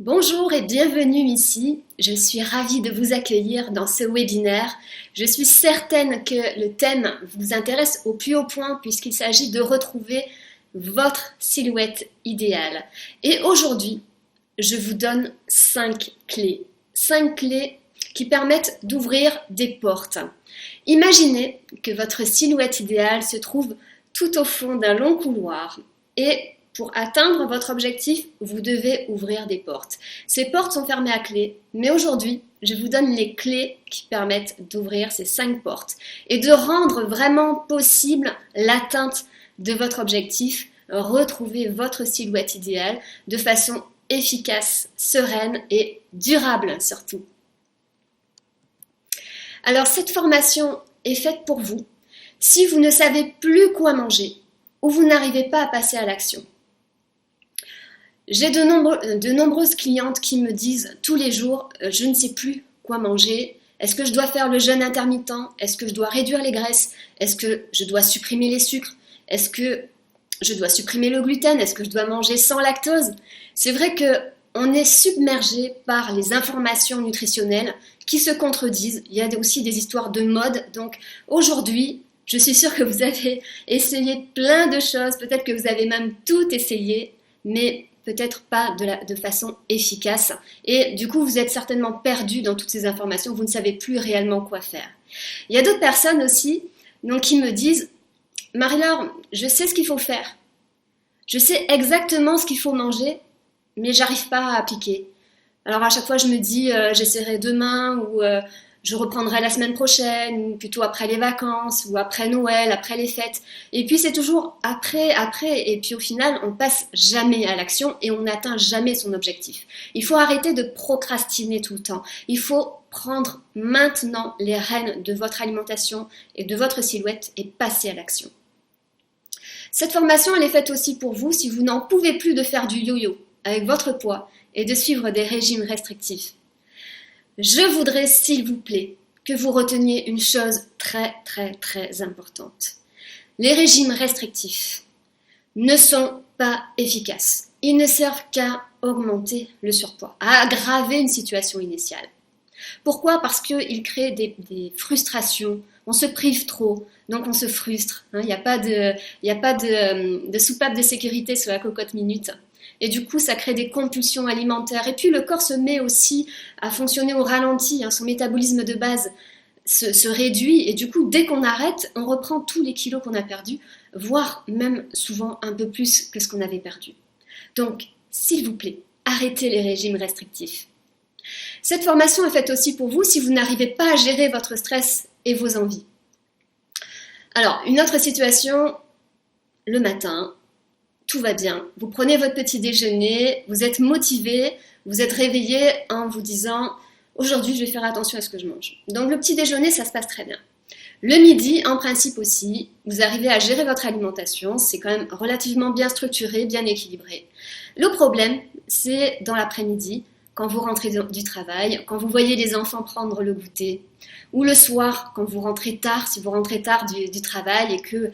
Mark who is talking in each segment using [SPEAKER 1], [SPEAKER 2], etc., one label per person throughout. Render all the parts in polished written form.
[SPEAKER 1] Bonjour et bienvenue ici. Je suis ravie de vous accueillir dans ce webinaire. Je suis certaine que le thème vous intéresse au plus haut point puisqu'il s'agit de retrouver votre silhouette idéale. Et aujourd'hui, je vous donne 5 clés. 5 clés qui permettent d'ouvrir des portes. Imaginez que votre silhouette idéale se trouve tout au fond d'un long couloir et pour atteindre votre objectif, vous devez ouvrir des portes. Ces portes sont fermées à clé, mais aujourd'hui, je vous donne les clés qui permettent d'ouvrir ces 5 portes et de rendre vraiment possible l'atteinte de votre objectif, retrouver votre silhouette idéale de façon efficace, sereine et durable surtout. Alors cette formation est faite pour vous si vous ne savez plus quoi manger ou vous n'arrivez pas à passer à l'action. J'ai de nombreuses clientes qui me disent tous les jours « je ne sais plus quoi manger, est-ce que je dois faire le jeûne intermittent, est-ce que je dois réduire les graisses, est-ce que je dois supprimer les sucres, est-ce que je dois supprimer le gluten, est-ce que je dois manger sans lactose ?» C'est vrai qu'on est submergé par les informations nutritionnelles qui se contredisent, il y a aussi des histoires de mode, donc aujourd'hui, je suis sûre que vous avez essayé plein de choses, peut-être que vous avez même tout essayé, mais peut-être pas de façon efficace. Et du coup, vous êtes certainement perdu dans toutes ces informations, vous ne savez plus réellement quoi faire. Il y a d'autres personnes aussi donc, qui me disent « Marie-Laure, je sais ce qu'il faut faire. Je sais exactement ce qu'il faut manger, mais j'arrive pas à appliquer. » Alors à chaque fois, je me dis j'essaierai demain ou je reprendrai la semaine prochaine, ou plutôt après les vacances, ou après Noël, après les fêtes. Et puis c'est toujours après, et puis au final, on passe jamais à l'action et on n'atteint jamais son objectif. Il faut arrêter de procrastiner tout le temps. Il faut prendre maintenant les rênes de votre alimentation et de votre silhouette et passer à l'action. Cette formation, elle est faite aussi pour vous si vous n'en pouvez plus de faire du yo-yo avec votre poids et de suivre des régimes restrictifs. Je voudrais, s'il vous plaît, que vous reteniez une chose très importante. Les régimes restrictifs ne sont pas efficaces. Ils ne servent qu'à augmenter le surpoids, à aggraver une situation initiale. Pourquoi ? Parce qu'ils créent des frustrations. On se prive trop, donc on se frustre. Il n'y a pas de soupape de sécurité sur la cocotte minute. Et du coup, ça crée des compulsions alimentaires. Et puis, le corps se met aussi à fonctionner au ralenti. Son métabolisme de base se réduit. Et du coup, dès qu'on arrête, on reprend tous les kilos qu'on a perdus, voire même souvent un peu plus que ce qu'on avait perdu. Donc, s'il vous plaît, arrêtez les régimes restrictifs. Cette formation est faite aussi pour vous si vous n'arrivez pas à gérer votre stress et vos envies. Alors, une autre situation, le matin, tout va bien, vous prenez votre petit déjeuner, vous êtes motivé, vous êtes réveillé en vous disant « aujourd'hui, je vais faire attention à ce que je mange ». Donc le petit déjeuner, ça se passe très bien. Le midi, en principe aussi, vous arrivez à gérer votre alimentation, c'est quand même relativement bien structuré, bien équilibré. Le problème, c'est dans l'après-midi, quand vous rentrez du travail, quand vous voyez les enfants prendre le goûter, ou le soir, quand vous rentrez tard, si vous rentrez tard du travail et que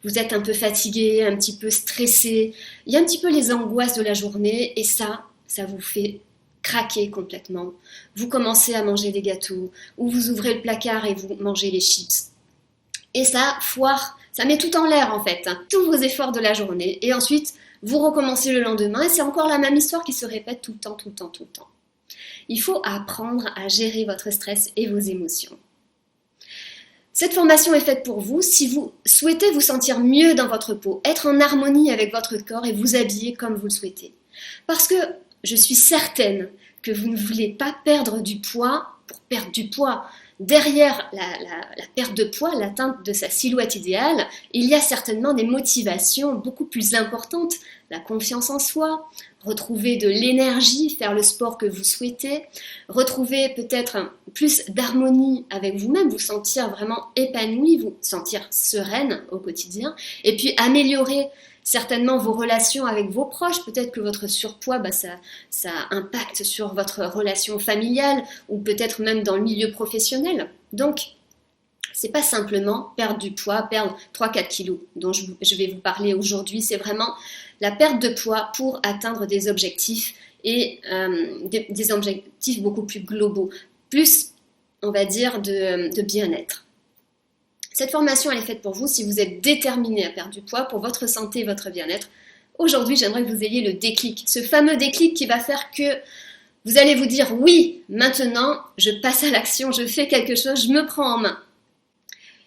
[SPEAKER 1] vous êtes un peu fatigué, un petit peu stressé, il y a un petit peu les angoisses de la journée et ça vous fait craquer complètement. Vous commencez à manger des gâteaux ou vous ouvrez le placard et vous mangez les chips. Et ça foire, ça met tout en l'air en fait, tous vos efforts de la journée. Et ensuite, vous recommencez le lendemain et c'est encore la même histoire qui se répète tout le temps. Il faut apprendre à gérer votre stress et vos émotions. Cette formation est faite pour vous si vous souhaitez vous sentir mieux dans votre peau, être en harmonie avec votre corps et vous habiller comme vous le souhaitez. Parce que je suis certaine que vous ne voulez pas perdre du poids pour perdre du poids. Derrière la perte de poids, l'atteinte de sa silhouette idéale, il y a certainement des motivations beaucoup plus importantes. La confiance en soi, retrouver de l'énergie, faire le sport que vous souhaitez, retrouver peut-être plus d'harmonie avec vous-même, vous sentir vraiment épanoui, vous sentir sereine au quotidien, et puis améliorer certainement vos relations avec vos proches, peut-être que votre surpoids, ça impacte sur votre relation familiale ou peut-être même dans le milieu professionnel. Donc, c'est pas simplement perdre du poids, perdre 3-4 kilos dont je vais vous parler aujourd'hui, c'est vraiment la perte de poids pour atteindre des objectifs et des objectifs beaucoup plus globaux, plus, on va dire, de bien-être. Cette formation, elle est faite pour vous si vous êtes déterminé à perdre du poids pour votre santé et votre bien-être. Aujourd'hui, j'aimerais que vous ayez le déclic, ce fameux déclic qui va faire que vous allez vous dire oui, maintenant, je passe à l'action, je fais quelque chose, je me prends en main.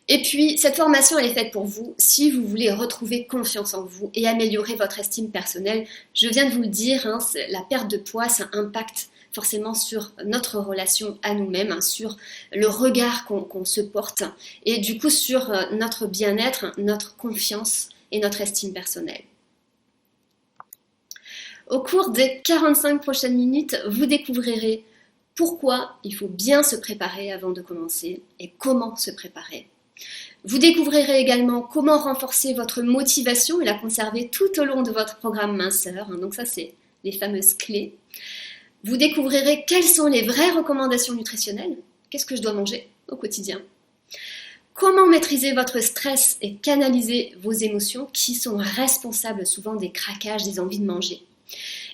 [SPEAKER 1] Et puis, cette formation, elle est faite pour vous si vous voulez retrouver confiance en vous et améliorer votre estime personnelle. Je viens de vous le dire, hein, la perte de poids, ça impacte forcément sur notre relation à nous-mêmes, hein, sur le regard qu'on se porte et du coup sur notre bien-être, notre confiance et notre estime personnelle. Au cours des 45 prochaines minutes, vous découvrirez pourquoi il faut bien se préparer avant de commencer et comment se préparer. Vous découvrirez également comment renforcer votre motivation et la conserver tout au long de votre programme minceur. Donc ça, c'est les fameuses clés. Vous découvrirez quelles sont les vraies recommandations nutritionnelles. Qu'est-ce que je dois manger au quotidien? Comment maîtriser votre stress et canaliser vos émotions qui sont responsables souvent des craquages, des envies de manger.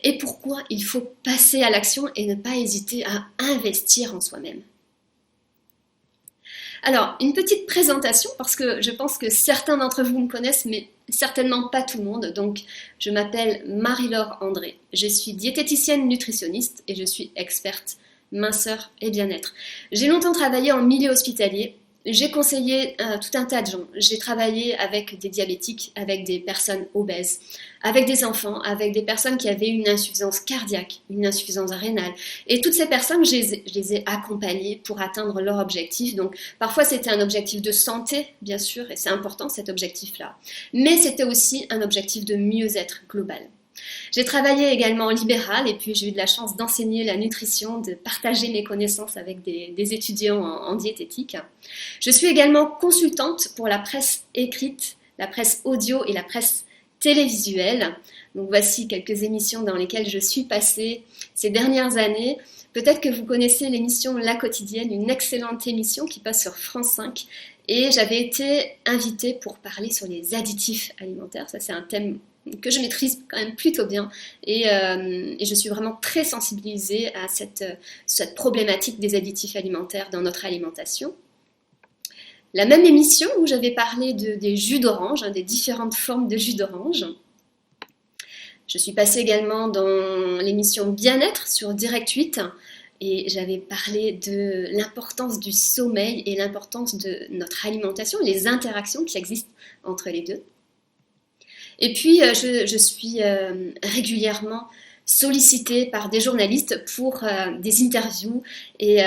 [SPEAKER 1] Et pourquoi il faut passer à l'action et ne pas hésiter à investir en soi-même. Alors, une petite présentation, parce que je pense que certains d'entre vous me connaissent, mais certainement pas tout le monde. Donc, je m'appelle Marie-Laure André. Je suis diététicienne nutritionniste et je suis experte minceur et bien-être. J'ai longtemps travaillé en milieu hospitalier. J'ai conseillé tout un tas de gens. J'ai travaillé avec des diabétiques, avec des personnes obèses, avec des enfants, avec des personnes qui avaient une insuffisance cardiaque, une insuffisance rénale. Et toutes ces personnes, je les ai accompagnées pour atteindre leur objectif. Donc parfois c'était un objectif de santé, bien sûr, et c'est important cet objectif-là. Mais c'était aussi un objectif de mieux-être global. J'ai travaillé également en libéral et puis j'ai eu de la chance d'enseigner la nutrition, de partager mes connaissances avec des étudiants en diététique. Je suis également consultante pour la presse écrite, la presse audio et la presse télévisuelle. Donc voici quelques émissions dans lesquelles je suis passée ces dernières années. Peut-être que vous connaissez l'émission La Quotidienne, une excellente émission qui passe sur France 5. Et j'avais été invitée pour parler sur les additifs alimentaires. Ça, c'est un thème que je maîtrise quand même plutôt bien et je suis vraiment très sensibilisée à cette problématique des additifs alimentaires dans notre alimentation. La même émission où j'avais parlé des jus d'orange, des différentes formes de jus d'orange. Je suis passée également dans l'émission Bien-être sur Direct 8 et j'avais parlé de l'importance du sommeil et l'importance de notre alimentation, les interactions qui existent entre les deux. Et puis, je suis régulièrement sollicitée par des journalistes pour des interviews et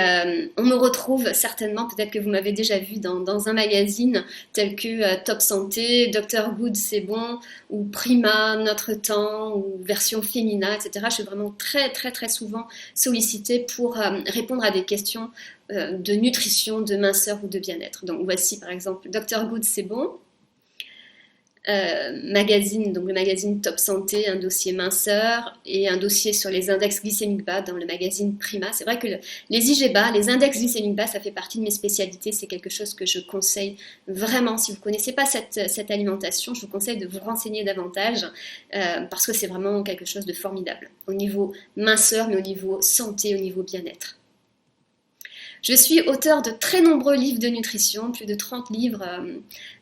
[SPEAKER 1] on me retrouve certainement, peut-être que vous m'avez déjà vu dans un magazine tel que Top Santé, Dr Good c'est bon, ou Prima, Notre Temps, ou Version Fémina, etc. Je suis vraiment très très très souvent sollicitée pour répondre à des questions de nutrition, de minceur ou de bien-être. Donc voici par exemple Dr Good c'est bon. Magazine, donc le magazine Top Santé, un dossier minceur et un dossier sur les index glycémiques bas dans le magazine Prima. C'est vrai que les IG bas, les index glycémiques bas, ça fait partie de mes spécialités. C'est quelque chose que je conseille vraiment. Si vous ne connaissez pas cette alimentation, je vous conseille de vous renseigner davantage parce que c'est vraiment quelque chose de formidable au niveau minceur, mais au niveau santé, au niveau bien-être. Je suis auteure de très nombreux livres de nutrition, plus de 30 livres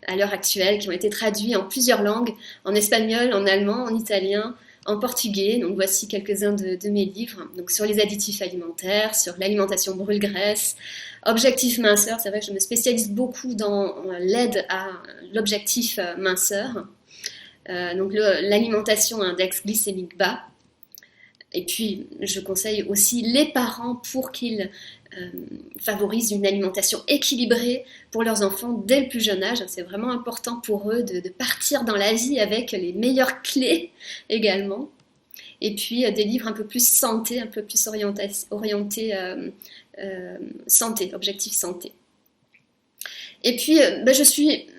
[SPEAKER 1] à l'heure actuelle qui ont été traduits en plusieurs langues, en espagnol, en allemand, en italien, en portugais. Donc voici quelques-uns de mes livres. Donc sur les additifs alimentaires, sur l'alimentation brûle-graisse, objectif minceur. C'est vrai que je me spécialise beaucoup dans l'aide à l'objectif minceur. Donc l'alimentation à index glycémique bas. Et puis, je conseille aussi les parents pour qu'ils favorisent une alimentation équilibrée pour leurs enfants dès le plus jeune âge. C'est vraiment important pour eux de partir dans la vie avec les meilleures clés également. Et puis, des livres un peu plus santé, un peu plus orientés santé, objectif santé. Et puis,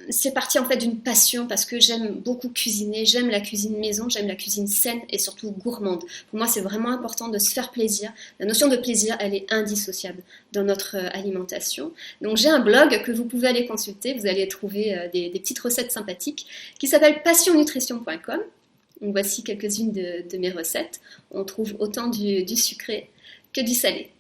[SPEAKER 1] c'est parti en fait d'une passion parce que j'aime beaucoup cuisiner, j'aime la cuisine maison, j'aime la cuisine saine et surtout gourmande. Pour moi, c'est vraiment important de se faire plaisir. La notion de plaisir, elle est indissociable dans notre alimentation. Donc, j'ai un blog que vous pouvez aller consulter. Vous allez trouver des petites recettes sympathiques qui s'appelle passionnutrition.com. Donc voici quelques-unes de mes recettes. On trouve autant du sucré que du salé.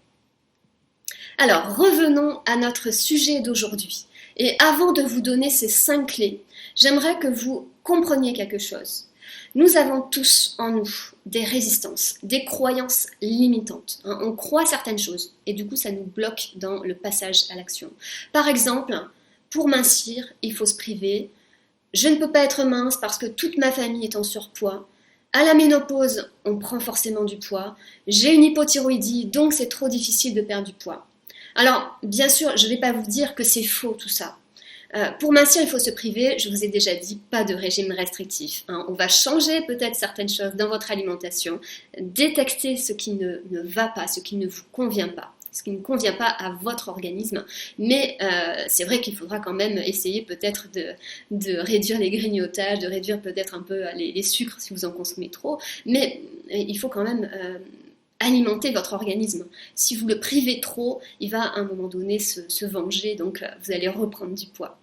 [SPEAKER 1] Alors, revenons à notre sujet d'aujourd'hui. Et avant de vous donner ces 5 clés, j'aimerais que vous compreniez quelque chose. Nous avons tous en nous des résistances, des croyances limitantes. On croit certaines choses et du coup ça nous bloque dans le passage à l'action. Par exemple, pour mincir, il faut se priver. Je ne peux pas être mince parce que toute ma famille est en surpoids. À la ménopause, on prend forcément du poids. J'ai une hypothyroïdie, donc c'est trop difficile de perdre du poids. Alors, bien sûr, je ne vais pas vous dire que c'est faux tout ça. Pour mincir, il faut se priver. Je vous ai déjà dit, pas de régime restrictif. On va changer peut-être certaines choses dans votre alimentation, détecter ce qui ne va pas, ce qui ne vous convient pas, ce qui ne convient pas à votre organisme. Mais c'est vrai qu'il faudra quand même essayer peut-être de réduire les grignotages, de réduire peut-être un peu les sucres si vous en consommez trop. Mais il faut quand même alimenter votre organisme. Si vous le privez trop, il va à un moment donné se venger, donc vous allez reprendre du poids.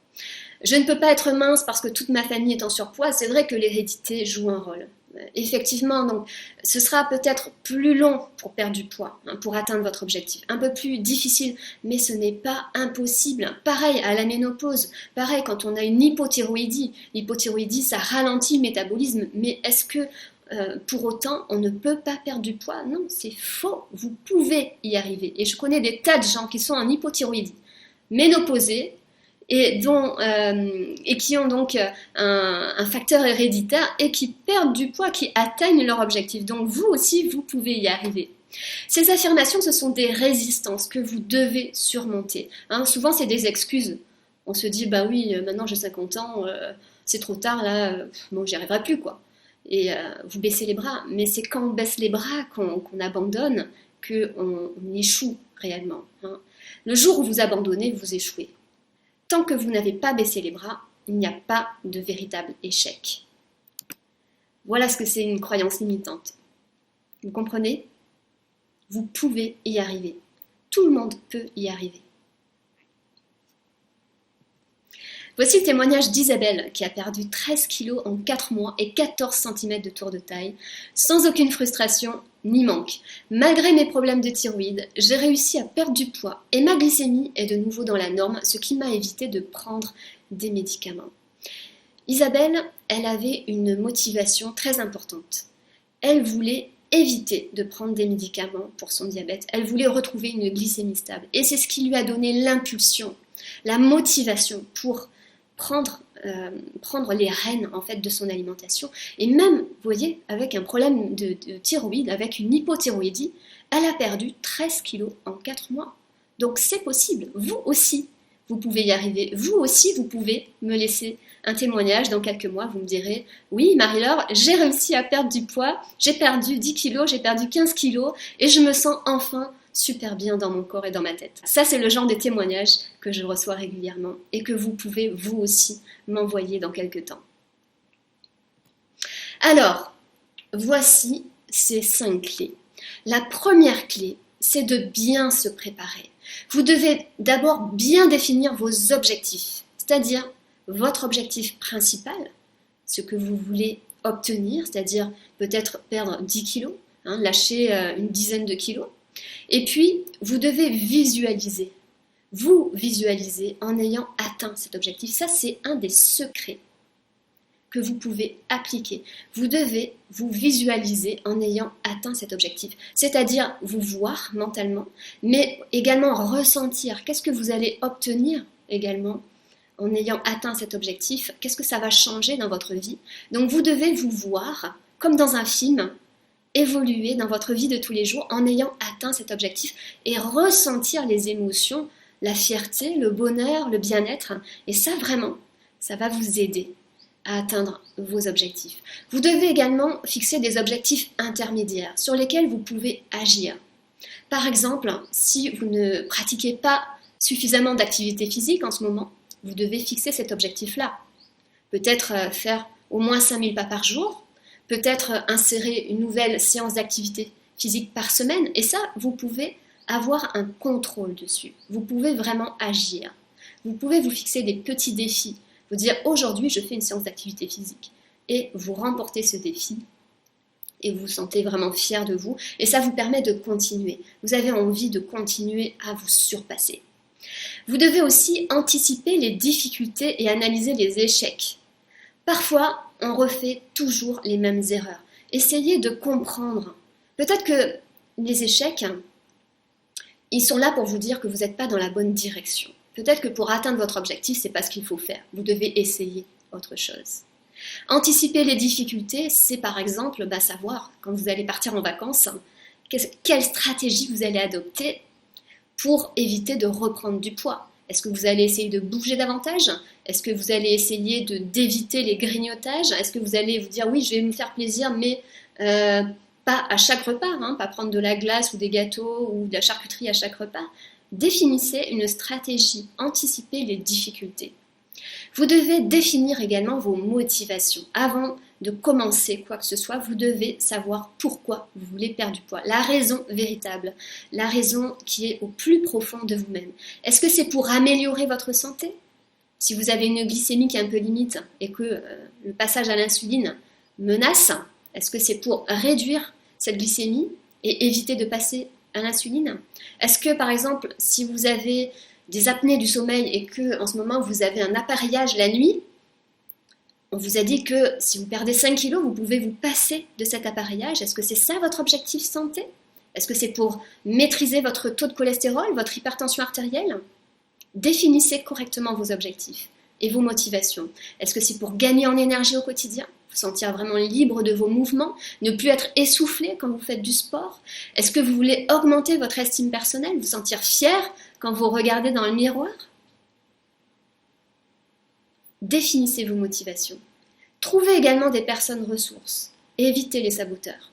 [SPEAKER 1] Je ne peux pas être mince parce que toute ma famille est en surpoids. C'est vrai que l'hérédité joue un rôle. Effectivement, donc, ce sera peut-être plus long pour perdre du poids, pour atteindre votre objectif. Un peu plus difficile, mais ce n'est pas impossible. Pareil à la ménopause, pareil quand on a une hypothyroïdie. L'hypothyroïdie, ça ralentit le métabolisme, mais est-ce que pour autant, on ne peut pas perdre du poids? Non, c'est faux. Vous pouvez y arriver. Et je connais des tas de gens qui sont en hypothyroïdie, ménopausés, et qui ont donc un facteur héréditaire et qui perdent du poids, qui atteignent leur objectif. Donc vous aussi, vous pouvez y arriver. Ces affirmations, ce sont des résistances que vous devez surmonter. Souvent, c'est des excuses. On se dit, bah oui, maintenant j'ai 50 ans, c'est trop tard, là, bon, j'y arriverai plus, quoi. Et vous baissez les bras. Mais c'est quand on baisse les bras, qu'on abandonne, qu'on échoue réellement. Le jour où vous abandonnez, vous échouez. Tant que vous n'avez pas baissé les bras, il n'y a pas de véritable échec. Voilà ce que c'est une croyance limitante. Vous comprenez? Vous pouvez y arriver. Tout le monde peut y arriver. Voici le témoignage d'Isabelle qui a perdu 13 kilos en 4 mois et 14 cm de tour de taille, sans aucune frustration ni manque. Malgré mes problèmes de thyroïde, j'ai réussi à perdre du poids et ma glycémie est de nouveau dans la norme, ce qui m'a évité de prendre des médicaments. Isabelle, elle avait une motivation très importante. Elle voulait éviter de prendre des médicaments pour son diabète. Elle voulait retrouver une glycémie stable. Et c'est ce qui lui a donné l'impulsion, la motivation pour prendre les rênes en fait de son alimentation. Et même, vous voyez, avec un problème de thyroïde, avec une hypothyroïdie, elle a perdu 13 kilos en 4 mois. Donc c'est possible. Vous aussi, vous pouvez y arriver. Vous aussi, vous pouvez me laisser un témoignage dans quelques mois. Vous me direz, oui Marie-Laure, j'ai réussi à perdre du poids, j'ai perdu 10 kilos, j'ai perdu 15 kilos et je me sens enfin super bien dans mon corps et dans ma tête. Ça, c'est le genre de témoignages que je reçois régulièrement et que vous pouvez, vous aussi, m'envoyer dans quelques temps. Alors, voici ces 5 clés. La première clé, c'est de bien se préparer. Vous devez d'abord bien définir vos objectifs, c'est-à-dire votre objectif principal, ce que vous voulez obtenir, c'est-à-dire peut-être perdre 10 kilos, lâcher une dizaine de kilos. Et puis, vous devez visualiser. Vous visualisez en ayant atteint cet objectif. Ça, c'est un des secrets que vous pouvez appliquer. Vous devez vous visualiser en ayant atteint cet objectif. C'est-à-dire vous voir mentalement, mais également ressentir. Qu'est-ce que vous allez obtenir également en ayant atteint cet objectif? Qu'est-ce que ça va changer dans votre vie? Donc, vous devez vous voir comme dans un film, évoluer dans votre vie de tous les jours en ayant atteint cet objectif et ressentir les émotions, la fierté, le bonheur, le bien-être. Et ça, vraiment, ça va vous aider à atteindre vos objectifs. Vous devez également fixer des objectifs intermédiaires sur lesquels vous pouvez agir. Par exemple, si vous ne pratiquez pas suffisamment d'activité physique en ce moment, vous devez fixer cet objectif-là. Peut-être faire au moins 5000 pas par jour, peut-être insérer une nouvelle séance d'activité physique par semaine. Et ça, vous pouvez avoir un contrôle dessus. Vous pouvez vraiment agir. Vous pouvez vous fixer des petits défis. Vous dire, aujourd'hui, je fais une séance d'activité physique. et vous remportez ce défi et vous vous sentez vraiment fier de vous et ça vous permet de continuer. Vous avez envie de continuer à vous surpasser. Vous devez aussi anticiper les difficultés et analyser les échecs. Parfois, on refait toujours les mêmes erreurs. Essayez de comprendre. Peut-être que les échecs, ils sont là pour vous dire que vous n'êtes pas dans la bonne direction. Peut-être que pour atteindre votre objectif, c'est pas ce qu'il faut faire. Vous devez essayer autre chose. Anticiper les difficultés, c'est par exemple savoir, quand vous allez partir en vacances, quelle stratégie vous allez adopter pour éviter de reprendre du poids. Est-ce que vous allez essayer de bouger davantage? Est-ce que vous allez essayer d'éviter les grignotages? Est-ce que vous allez vous dire oui, je vais me faire plaisir, mais pas à chaque repas, pas prendre de la glace ou des gâteaux ou de la charcuterie à chaque repas? Définissez une stratégie, anticipez les difficultés. Vous devez définir également vos motivations. Avant de commencer quoi que ce soit, vous devez savoir pourquoi vous voulez perdre du poids. La raison véritable, la raison qui est au plus profond de vous-même. Est-ce que c'est pour améliorer votre santé? Si vous avez une glycémie qui est un peu limite et que le passage à l'insuline menace, est-ce que c'est pour réduire cette glycémie et éviter de passer à l'insuline? Est-ce que par exemple, si vous avez des apnées du sommeil et que en ce moment vous avez un appareillage la nuit, on vous a dit que si vous perdez 5 kilos, vous pouvez vous passer de cet appareillage. Est-ce que c'est ça votre objectif santé? Est-ce que c'est pour maîtriser votre taux de cholestérol, votre hypertension artérielle? Définissez correctement vos objectifs et vos motivations. Est-ce que c'est pour gagner en énergie au quotidien? Vous sentir vraiment libre de vos mouvements, ne plus être essoufflé quand vous faites du sport? Est-ce que vous voulez augmenter votre estime personnelle, vous sentir fier quand vous regardez dans le miroir? Définissez vos motivations. Trouvez également des personnes ressources et évitez les saboteurs.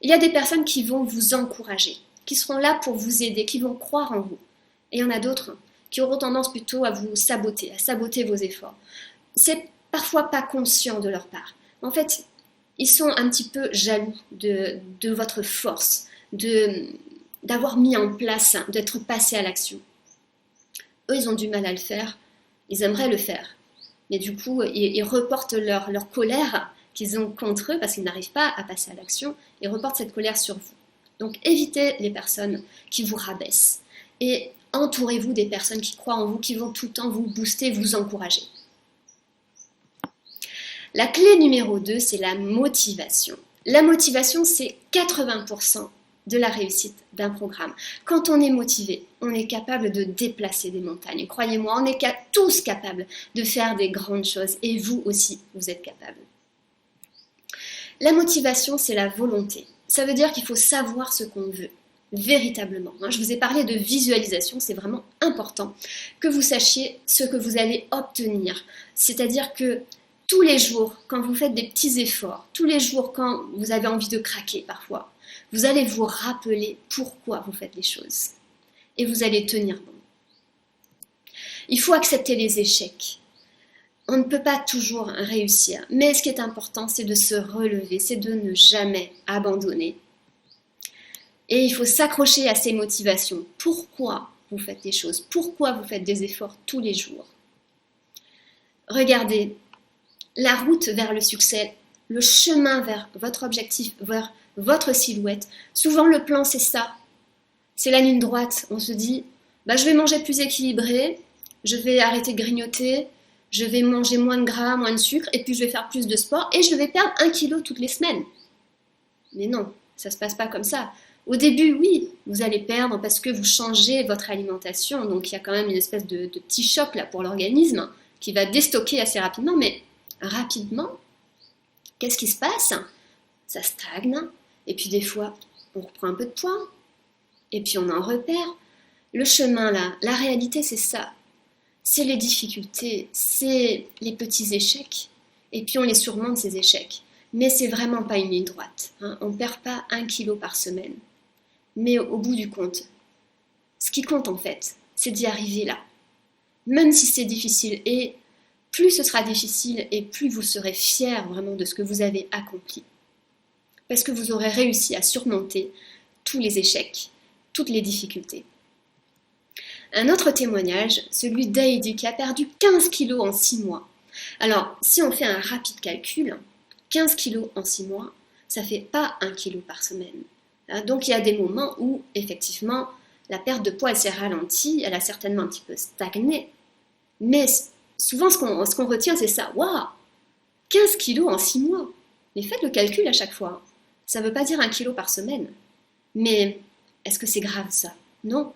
[SPEAKER 1] Il y a des personnes qui vont vous encourager, qui seront là pour vous aider, qui vont croire en vous. Et il y en a d'autres qui auront tendance plutôt à vous saboter, à saboter vos efforts. C'est parfois pas conscient de leur part. En fait, ils sont un petit peu jaloux de votre force, d'avoir mis en place, d'être passé à l'action. Eux, ils ont du mal à le faire, ils aimeraient le faire. Mais du coup, ils reportent leur colère qu'ils ont contre eux parce qu'ils n'arrivent pas à passer à l'action. Ils reportent cette colère sur vous. Donc évitez les personnes qui vous rabaissent. Et entourez-vous des personnes qui croient en vous, qui vont tout le temps vous booster, vous encourager. La clé numéro 2, c'est la motivation. La motivation, c'est 80% de la réussite d'un programme. Quand on est motivé, on est capable de déplacer des montagnes. Croyez-moi, on est tous capables de faire des grandes choses et vous aussi, vous êtes capables. La motivation, c'est la volonté. Ça veut dire qu'il faut savoir ce qu'on veut, véritablement. Je vous ai parlé de visualisation, c'est vraiment important que vous sachiez ce que vous allez obtenir. C'est-à-dire que tous les jours, quand vous faites des petits efforts, tous les jours quand vous avez envie de craquer parfois, vous allez vous rappeler pourquoi vous faites les choses. Et vous allez tenir bon. Il faut accepter les échecs. On ne peut pas toujours réussir. Mais ce qui est important, c'est de se relever, c'est de ne jamais abandonner. Et il faut s'accrocher à ces motivations. Pourquoi vous faites les choses? Pourquoi vous faites des efforts tous les jours? Regardez, la route vers le succès, le chemin vers votre objectif, vers votre silhouette. Souvent, le plan, c'est ça. C'est la ligne droite. On se dit, je vais manger plus équilibré, je vais arrêter de grignoter, je vais manger moins de gras, moins de sucre, et puis je vais faire plus de sport, et je vais perdre 1 kilo toutes les semaines. Mais non, ça ne se passe pas comme ça. Au début, oui, vous allez perdre parce que vous changez votre alimentation, donc il y a quand même une espèce de petit choc là pour l'organisme qui va déstocker assez rapidement, mais rapidement, qu'est-ce qui se passe? Ça stagne, et puis des fois, on reprend un peu de poids, et puis on en repère. Le chemin là, la réalité c'est ça. C'est les difficultés, c'est les petits échecs, et puis on les surmonte ces échecs. Mais c'est vraiment pas une ligne droite. On ne perd pas 1 kilo par semaine. Mais au bout du compte, ce qui compte en fait, c'est d'y arriver là. Même si c'est difficile, et plus ce sera difficile, et plus vous serez fiers vraiment de ce que vous avez accompli. Parce que vous aurez réussi à surmonter tous les échecs, toutes les difficultés. Un autre témoignage, celui d'Heidi qui a perdu 15 kilos en 6 mois. Alors, si on fait un rapide calcul, 15 kilos en 6 mois, ça ne fait pas 1 kilo par semaine. Donc il y a des moments où, effectivement, la perte de poids elle s'est ralentie, elle a certainement un petit peu stagné. Mais souvent, ce qu'on retient, c'est ça. Waouh, 15 kilos en 6 mois. Mais faites le calcul à chaque fois. Ça ne veut pas dire 1 kilo par semaine. Mais est-ce que c'est grave ça? Non.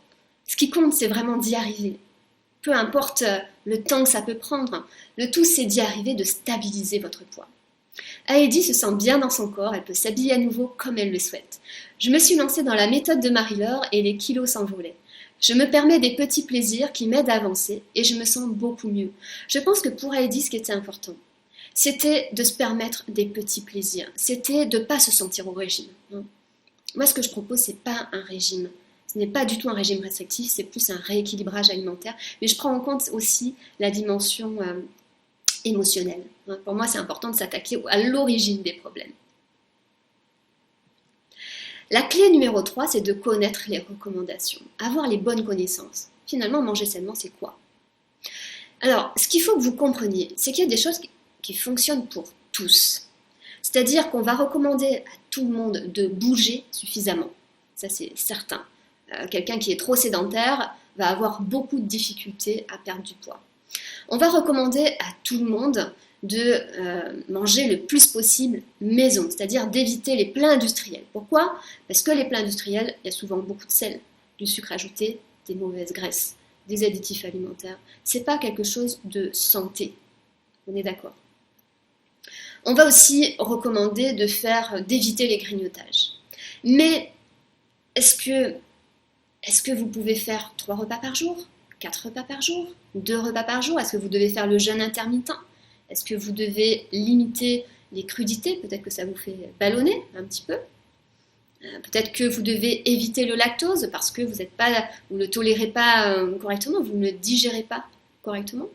[SPEAKER 1] Ce qui compte, c'est vraiment d'y arriver. Peu importe le temps que ça peut prendre, le tout, c'est d'y arriver, de stabiliser votre poids. Heidi se sent bien dans son corps, elle peut s'habiller à nouveau comme elle le souhaite. Je me suis lancée dans la méthode de Marie-Laure et les kilos s'envolaient. Je me permets des petits plaisirs qui m'aident à avancer et je me sens beaucoup mieux. Je pense que pour Heidi, ce qui était important, c'était de se permettre des petits plaisirs. C'était de ne pas se sentir au régime. Moi, ce que je propose, ce n'est pas un régime. Ce n'est pas du tout un régime restrictif, c'est plus un rééquilibrage alimentaire. Mais je prends en compte aussi la dimension émotionnelle. Pour moi, c'est important de s'attaquer à l'origine des problèmes. La clé numéro 3, c'est de connaître les recommandations, avoir les bonnes connaissances. Finalement, manger sainement, c'est quoi? Alors, ce qu'il faut que vous compreniez, c'est qu'il y a des choses qui fonctionnent pour tous. C'est-à-dire qu'on va recommander à tout le monde de bouger suffisamment. Ça, c'est certain. Quelqu'un qui est trop sédentaire va avoir beaucoup de difficultés à perdre du poids. On va recommander à tout le monde de manger le plus possible maison, c'est-à-dire d'éviter les plats industriels. Pourquoi? Parce que les plats industriels, il y a souvent beaucoup de sel, du sucre ajouté, des mauvaises graisses, des additifs alimentaires. C'est pas quelque chose de santé. On est d'accord? On va aussi recommander d'éviter les grignotages. Mais est-ce que vous pouvez faire 3 repas par jour, 4 repas par jour, 2 repas par jour? Est-ce que vous devez faire le jeûne intermittent? Est-ce que vous devez limiter les crudités? Peut-être que ça vous fait ballonner un petit peu. Peut-être que vous devez éviter le lactose parce que vous ne le tolérez pas correctement, vous ne le digérez pas correctement.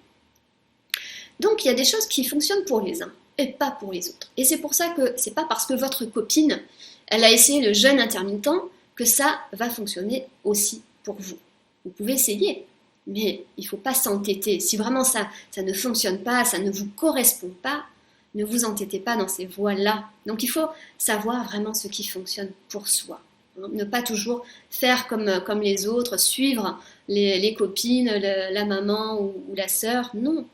[SPEAKER 1] Donc il y a des choses qui fonctionnent pour les uns et pas pour les autres. Et c'est pour ça que c'est pas parce que votre copine, elle a essayé le jeûne intermittent que ça va fonctionner aussi pour vous. Vous pouvez essayer, mais il ne faut pas s'entêter. Si vraiment ça ne fonctionne pas, ça ne vous correspond pas, ne vous entêtez pas dans ces voies-là. Donc il faut savoir vraiment ce qui fonctionne pour soi. Ne pas toujours faire comme les autres, suivre les copines, la maman ou la sœur. Non,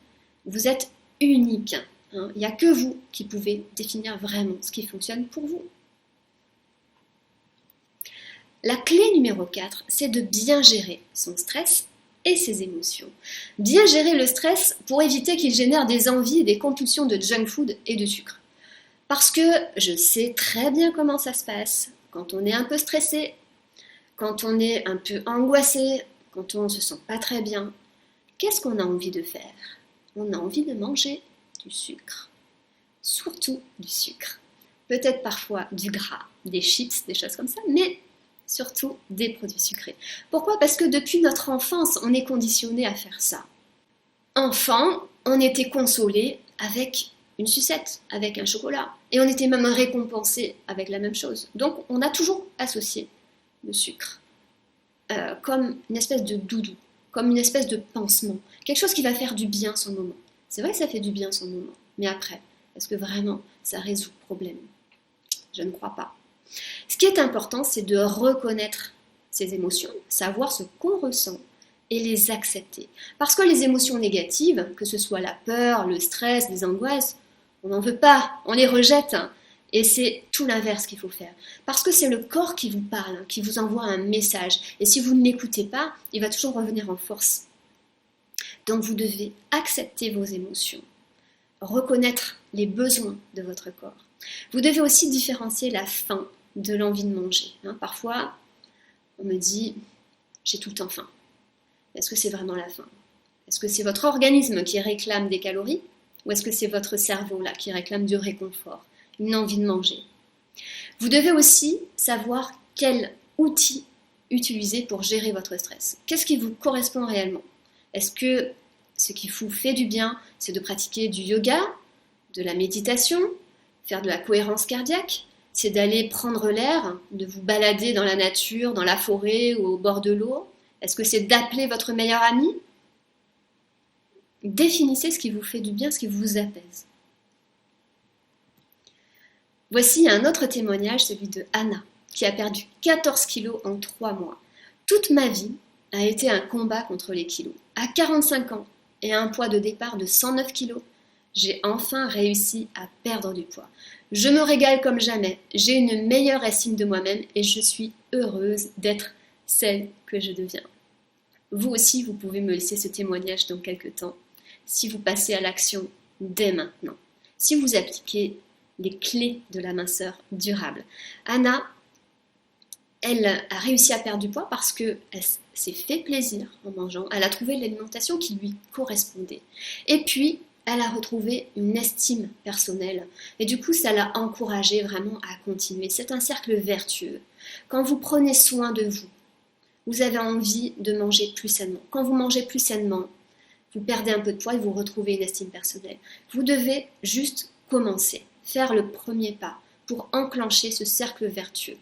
[SPEAKER 1] vous êtes unique. Il n'y a que vous qui pouvez définir vraiment ce qui fonctionne pour vous. La clé numéro 4, c'est de bien gérer son stress et ses émotions. Bien gérer le stress pour éviter qu'il génère des envies et des compulsions de junk food et de sucre. Parce que je sais très bien comment ça se passe quand on est un peu stressé, quand on est un peu angoissé, quand on ne se sent pas très bien. Qu'est-ce qu'on a envie de faire? On a envie de manger du sucre. Surtout du sucre. Peut-être parfois du gras, des chips, des choses comme ça, mais surtout des produits sucrés. Pourquoi? Parce que depuis notre enfance, on est conditionné à faire ça. Enfant, on était consolé avec une sucette, avec un chocolat. Et on était même récompensé avec la même chose. Donc on a toujours associé le sucre comme une espèce de doudou, comme une espèce de pansement. Quelque chose qui va faire du bien sur le moment. C'est vrai que ça fait du bien sur le moment. Mais après, est-ce que vraiment ça résout le problème? Je ne crois pas. Ce qui est important, c'est de reconnaître ses émotions, savoir ce qu'on ressent et les accepter. Parce que les émotions négatives, que ce soit la peur, le stress, les angoisses, on n'en veut pas, on les rejette. Et c'est tout l'inverse qu'il faut faire. Parce que c'est le corps qui vous parle, qui vous envoie un message. Et si vous ne l'écoutez pas, il va toujours revenir en force. Donc vous devez accepter vos émotions, reconnaître les besoins de votre corps. Vous devez aussi différencier la faim de l'envie de manger. Parfois, on me dit « j'ai tout le temps faim ». Est-ce que c'est vraiment la faim? Est-ce que c'est votre organisme qui réclame des calories? Ou est-ce que c'est votre cerveau là qui réclame du réconfort, une envie de manger? Vous devez aussi savoir quel outil utiliser pour gérer votre stress. Qu'est-ce qui vous correspond réellement? Est-ce que ce qui vous fait du bien, c'est de pratiquer du yoga, de la méditation, faire de la cohérence cardiaque? C'est d'aller prendre l'air, de vous balader dans la nature, dans la forêt ou au bord de l'eau? Est-ce que c'est d'appeler votre meilleur ami? Définissez ce qui vous fait du bien, ce qui vous apaise. Voici un autre témoignage, celui de Anna, qui a perdu 14 kilos en 3 mois. Toute ma vie a été un combat contre les kilos. À 45 ans et à un poids de départ de 109 kilos, j'ai enfin réussi à perdre du poids. Je me régale comme jamais, j'ai une meilleure estime de moi-même et je suis heureuse d'être celle que je deviens. Vous aussi, vous pouvez me laisser ce témoignage dans quelques temps, si vous passez à l'action dès maintenant, si vous appliquez les clés de la minceur durable. Anna, elle a réussi à perdre du poids parce qu'elle s'est fait plaisir en mangeant, elle a trouvé l'alimentation qui lui correspondait. Et puis, elle a retrouvé une estime personnelle. Et du coup, ça l'a encouragée vraiment à continuer. C'est un cercle vertueux. Quand vous prenez soin de vous, vous avez envie de manger plus sainement. Quand vous mangez plus sainement, vous perdez un peu de poids et vous retrouvez une estime personnelle. Vous devez juste commencer, faire le premier pas pour enclencher ce cercle vertueux.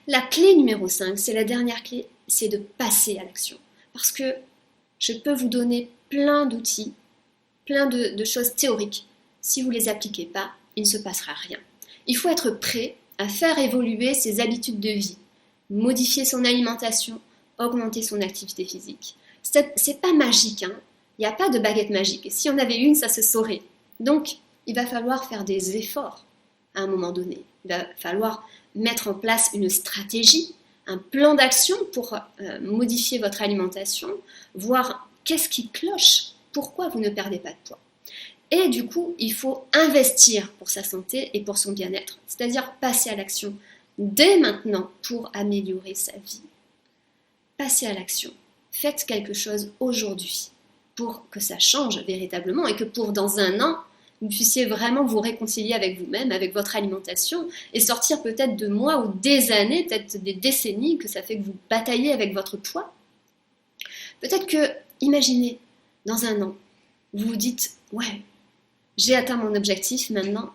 [SPEAKER 1] La clé numéro 5, c'est la dernière clé, c'est de passer à l'action. Parce que je peux vous donner plein d'outils, plein de choses théoriques. Si vous ne les appliquez pas, il ne se passera rien. Il faut être prêt à faire évoluer ses habitudes de vie, modifier son alimentation, augmenter son activité physique. C'est pas magique, hein. Il n'y a pas de baguette magique. Si on avait une, ça se saurait. Donc, il va falloir faire des efforts à un moment donné. Il va falloir mettre en place une stratégie, un plan d'action pour modifier votre alimentation, voir qu'est-ce qui cloche, pourquoi vous ne perdez pas de poids. Et du coup, il faut investir pour sa santé et pour son bien-être, c'est-à-dire passer à l'action dès maintenant pour améliorer sa vie. Passez à l'action. Faites quelque chose aujourd'hui pour que ça change véritablement et que pour dans un an, vous puissiez vraiment vous réconcilier avec vous-même, avec votre alimentation et sortir peut-être de mois ou des années, peut-être des décennies que ça fait que vous bataillez avec votre poids. Peut-être que, imaginez, dans un an, vous vous dites « Ouais, j'ai atteint mon objectif maintenant,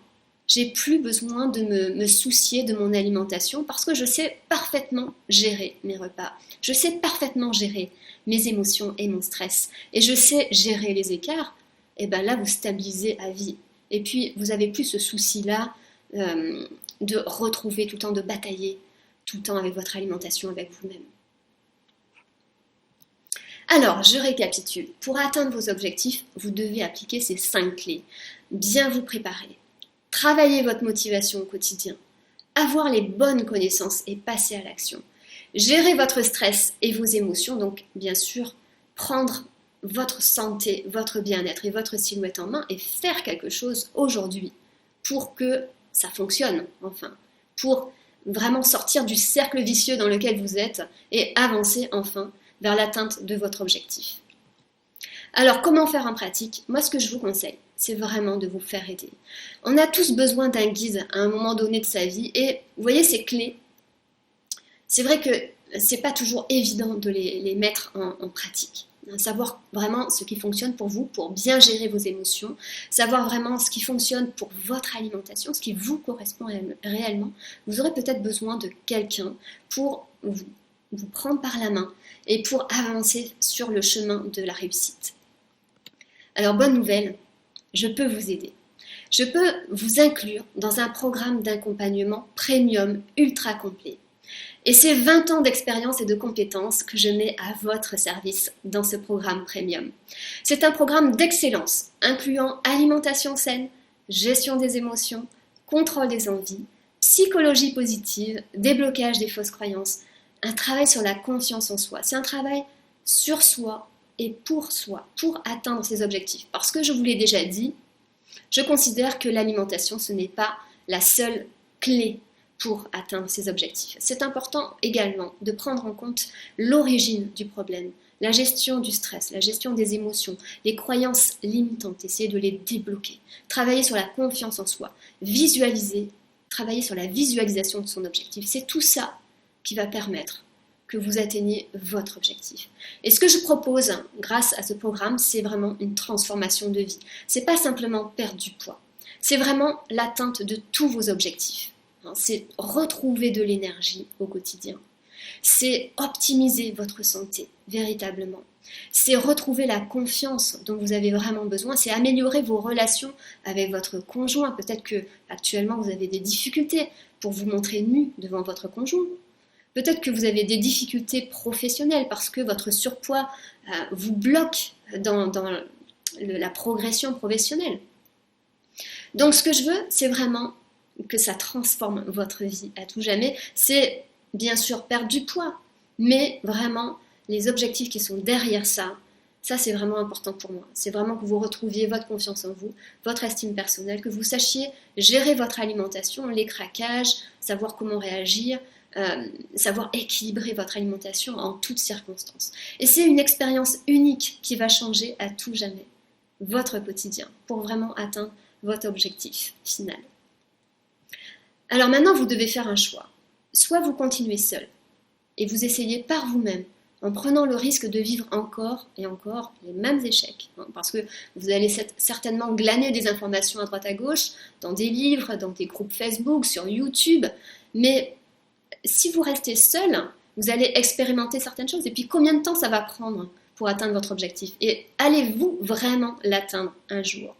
[SPEAKER 1] j'ai plus besoin de me soucier de mon alimentation parce que je sais parfaitement gérer mes repas, je sais parfaitement gérer mes émotions et mon stress et je sais gérer les écarts ». Et bien là, vous stabilisez à vie. Et puis, vous n'avez plus ce souci-là de retrouver tout le temps, de batailler tout le temps avec votre alimentation, avec vous-même. Alors, je récapitule. Pour atteindre vos objectifs, vous devez appliquer ces 5 clés. Bien vous préparer, travailler votre motivation au quotidien, avoir les bonnes connaissances et passer à l'action, gérer votre stress et vos émotions, donc bien sûr, prendre votre santé, votre bien-être et votre silhouette en main et faire quelque chose aujourd'hui pour que ça fonctionne, enfin, pour vraiment sortir du cercle vicieux dans lequel vous êtes et avancer enfin vers l'atteinte de votre objectif. Alors, comment faire en pratique? Moi, ce que je vous conseille, c'est vraiment de vous faire aider. On a tous besoin d'un guide à un moment donné de sa vie et vous voyez ces clés, c'est vrai que c'est pas toujours évident de les mettre en pratique. Savoir vraiment ce qui fonctionne pour vous, pour bien gérer vos émotions, savoir vraiment ce qui fonctionne pour votre alimentation, ce qui vous correspond réellement. Vous aurez peut-être besoin de quelqu'un pour vous prendre par la main et pour avancer sur le chemin de la réussite. Alors, bonne nouvelle, je peux vous aider. Je peux vous inclure dans un programme d'accompagnement premium ultra complet. Et c'est 20 ans d'expérience et de compétences que je mets à votre service dans ce programme premium. C'est un programme d'excellence, incluant alimentation saine, gestion des émotions, contrôle des envies, psychologie positive, déblocage des fausses croyances, un travail sur la confiance en soi. C'est un travail sur soi et pour atteindre ses objectifs. Parce que je vous l'ai déjà dit, je considère que l'alimentation, ce n'est pas la seule clé pour atteindre ses objectifs. C'est important également de prendre en compte l'origine du problème, la gestion du stress, la gestion des émotions, les croyances limitantes, essayer de les débloquer, travailler sur la confiance en soi, visualiser, travailler sur la visualisation de son objectif. C'est tout ça qui va permettre que vous atteigniez votre objectif. Et ce que je propose grâce à ce programme, c'est vraiment une transformation de vie. C'est pas simplement perdre du poids, c'est vraiment l'atteinte de tous vos objectifs. C'est retrouver de l'énergie au quotidien. C'est optimiser votre santé, véritablement. C'est retrouver la confiance dont vous avez vraiment besoin, c'est améliorer vos relations avec votre conjoint. Peut-être que actuellement vous avez des difficultés pour vous montrer nu devant votre conjoint. Peut-être que vous avez des difficultés professionnelles parce que votre surpoids vous bloque dans la progression professionnelle. Donc ce que je veux, c'est vraiment que ça transforme votre vie à tout jamais. C'est bien sûr perdre du poids, mais vraiment les objectifs qui sont derrière ça c'est vraiment important pour moi. C'est vraiment que vous retrouviez votre confiance en vous, votre estime personnelle, que vous sachiez gérer votre alimentation, les craquages, savoir comment réagir, savoir équilibrer votre alimentation en toutes circonstances. Et c'est une expérience unique qui va changer à tout jamais votre quotidien pour vraiment atteindre votre objectif final. Alors maintenant, vous devez faire un choix. Soit vous continuez seul et vous essayez par vous-même en prenant le risque de vivre encore et encore les mêmes échecs. Parce que vous allez certainement glaner des informations à droite à gauche, dans des livres, dans des groupes Facebook, sur YouTube, mais si vous restez seul, vous allez expérimenter certaines choses. Et puis combien de temps ça va prendre pour atteindre votre objectif? Et allez-vous vraiment l'atteindre un jour?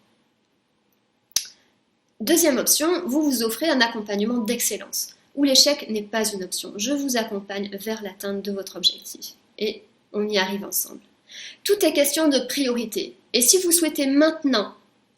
[SPEAKER 1] Deuxième option, vous vous offrez un accompagnement d'excellence, où l'échec n'est pas une option. Je vous accompagne vers l'atteinte de votre objectif. Et on y arrive ensemble. Tout est question de priorité. Et si vous souhaitez maintenant,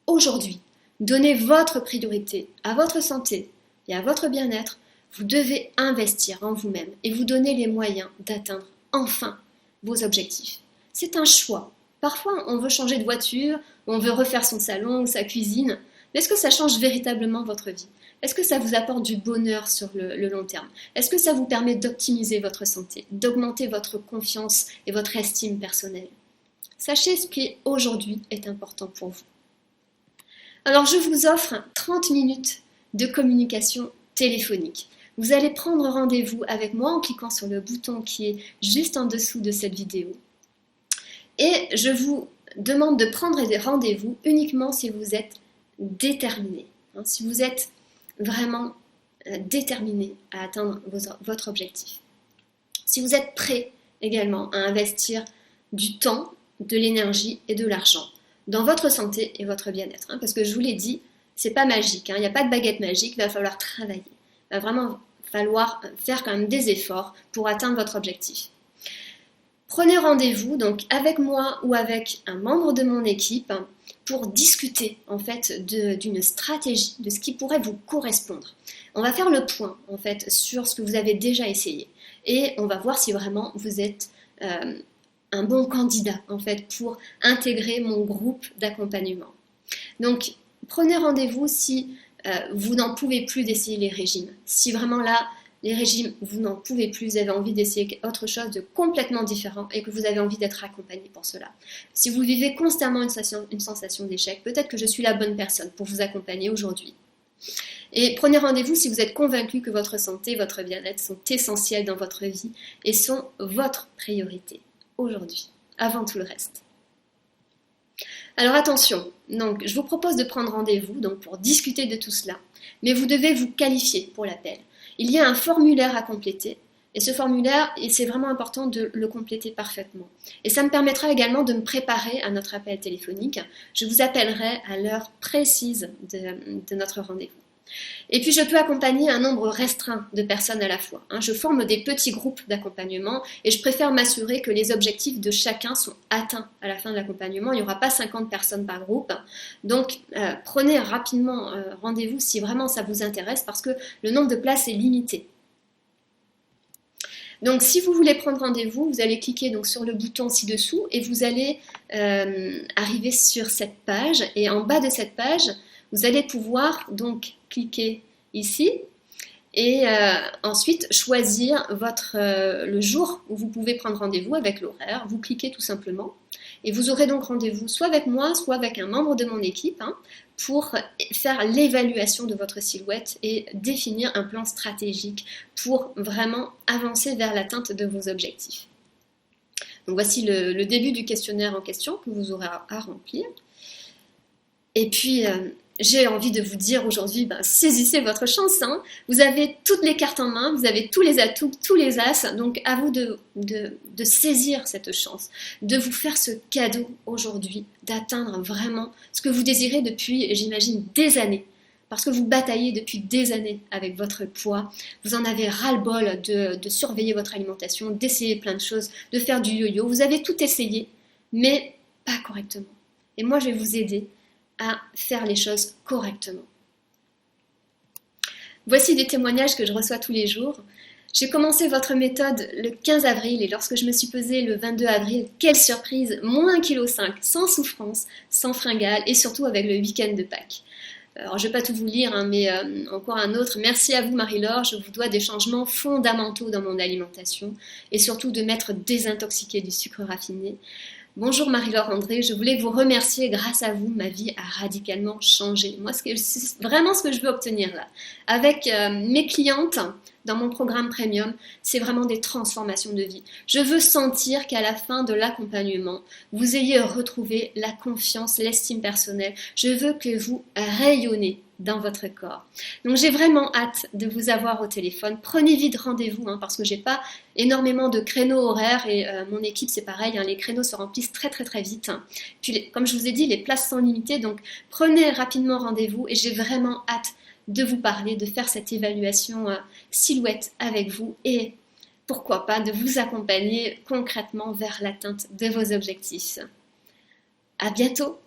[SPEAKER 1] aujourd'hui, donner votre priorité à votre santé et à votre bien-être, vous devez investir en vous-même et vous donner les moyens d'atteindre enfin vos objectifs. C'est un choix. Parfois, on veut changer de voiture, on veut refaire son salon ou sa cuisine. Mais est-ce que ça change véritablement votre vie? Est-ce que ça vous apporte du bonheur sur le long terme? Est-ce que ça vous permet d'optimiser votre santé, d'augmenter votre confiance et votre estime personnelle? Sachez ce qui aujourd'hui est important pour vous. Alors je vous offre 30 minutes de communication téléphonique. Vous allez prendre rendez-vous avec moi en cliquant sur le bouton qui est juste en dessous de cette vidéo. Et je vous demande de prendre des rendez-vous uniquement si vous êtes déterminé, si vous êtes vraiment déterminé à atteindre votre objectif. Si vous êtes prêt également à investir du temps, de l'énergie et de l'argent dans votre santé et votre bien-être. Parce que je vous l'ai dit, c'est pas magique, il n'y a pas de baguette magique, il va falloir travailler. Il va vraiment falloir faire quand même des efforts pour atteindre votre objectif. Prenez rendez-vous donc avec moi ou avec un membre de mon équipe pour discuter en fait d'une stratégie, de ce qui pourrait vous correspondre. On va faire le point en fait sur ce que vous avez déjà essayé et on va voir si vraiment vous êtes un bon candidat en fait pour intégrer mon groupe d'accompagnement. Donc prenez rendez-vous si vous n'en pouvez plus d'essayer les régimes. Si vraiment là les régimes, vous n'en pouvez plus, vous avez envie d'essayer autre chose de complètement différent et que vous avez envie d'être accompagné pour cela. Si vous vivez constamment une sensation d'échec, peut-être que je suis la bonne personne pour vous accompagner aujourd'hui. Et prenez rendez-vous si vous êtes convaincu que votre santé, votre bien-être sont essentiels dans votre vie et sont votre priorité aujourd'hui, avant tout le reste. Alors attention, donc, je vous propose de prendre rendez-vous donc, pour discuter de tout cela, mais vous devez vous qualifier pour l'appel. Il y a un formulaire à compléter et ce formulaire, c'est vraiment important de le compléter parfaitement. Et ça me permettra également de me préparer à notre appel téléphonique. Je vous appellerai à l'heure précise de notre rendez-vous. Et puis je peux accompagner un nombre restreint de personnes à la fois. Je forme des petits groupes d'accompagnement et je préfère m'assurer que les objectifs de chacun sont atteints à la fin de l'accompagnement. Il n'y aura pas 50 personnes par groupe. Donc prenez rapidement rendez-vous si vraiment ça vous intéresse parce que le nombre de places est limité. Donc si vous voulez prendre rendez-vous, vous allez cliquer donc, sur le bouton ci-dessous et vous allez arriver sur cette page. Et en bas de cette page, vous allez pouvoir donc cliquer ici et ensuite choisir le jour où vous pouvez prendre rendez-vous avec l'horaire. Vous cliquez tout simplement et vous aurez donc rendez-vous soit avec moi, soit avec un membre de mon équipe pour faire l'évaluation de votre silhouette et définir un plan stratégique pour vraiment avancer vers l'atteinte de vos objectifs. Donc voici le début du questionnaire en question que vous aurez à remplir. Et puis j'ai envie de vous dire aujourd'hui, saisissez votre chance, hein. Vous avez toutes les cartes en main, vous avez tous les atouts, tous les as, donc à vous de saisir cette chance, de vous faire ce cadeau aujourd'hui, d'atteindre vraiment ce que vous désirez depuis, j'imagine, des années. Parce que vous bataillez depuis des années avec votre poids, vous en avez ras-le-bol de surveiller votre alimentation, d'essayer plein de choses, de faire du yo-yo, vous avez tout essayé, mais pas correctement. Et moi, je vais vous aider à faire les choses correctement. Voici des témoignages que je reçois tous les jours. J'ai commencé votre méthode le 15 avril et lorsque je me suis pesée le 22 avril, quelle surprise, moins 1,5 kg, sans souffrance, sans fringales et surtout avec le week-end de Pâques. Alors, je ne vais pas tout vous lire, hein, mais encore un autre. Merci à vous, Marie-Laure. Je vous dois des changements fondamentaux dans mon alimentation et surtout de m'être désintoxiquée du sucre raffiné. Bonjour Marie-Laure André, je voulais vous remercier. Grâce à vous, ma vie a radicalement changé. Moi, c'est vraiment ce que je veux obtenir là. Avec mes clientes, dans mon programme premium, c'est vraiment des transformations de vie. Je veux sentir qu'à la fin de l'accompagnement, vous ayez retrouvé la confiance, l'estime personnelle. Je veux que vous rayonnez dans votre corps. Donc j'ai vraiment hâte de vous avoir au téléphone. Prenez vite rendez-vous parce que j'ai pas énormément de créneaux horaires et mon équipe c'est pareil, les créneaux se remplissent très très très vite. Puis comme je vous ai dit, les places sont limitées, donc prenez rapidement rendez-vous et j'ai vraiment hâte de vous parler, de faire cette évaluation silhouette avec vous et pourquoi pas de vous accompagner concrètement vers l'atteinte de vos objectifs. À bientôt!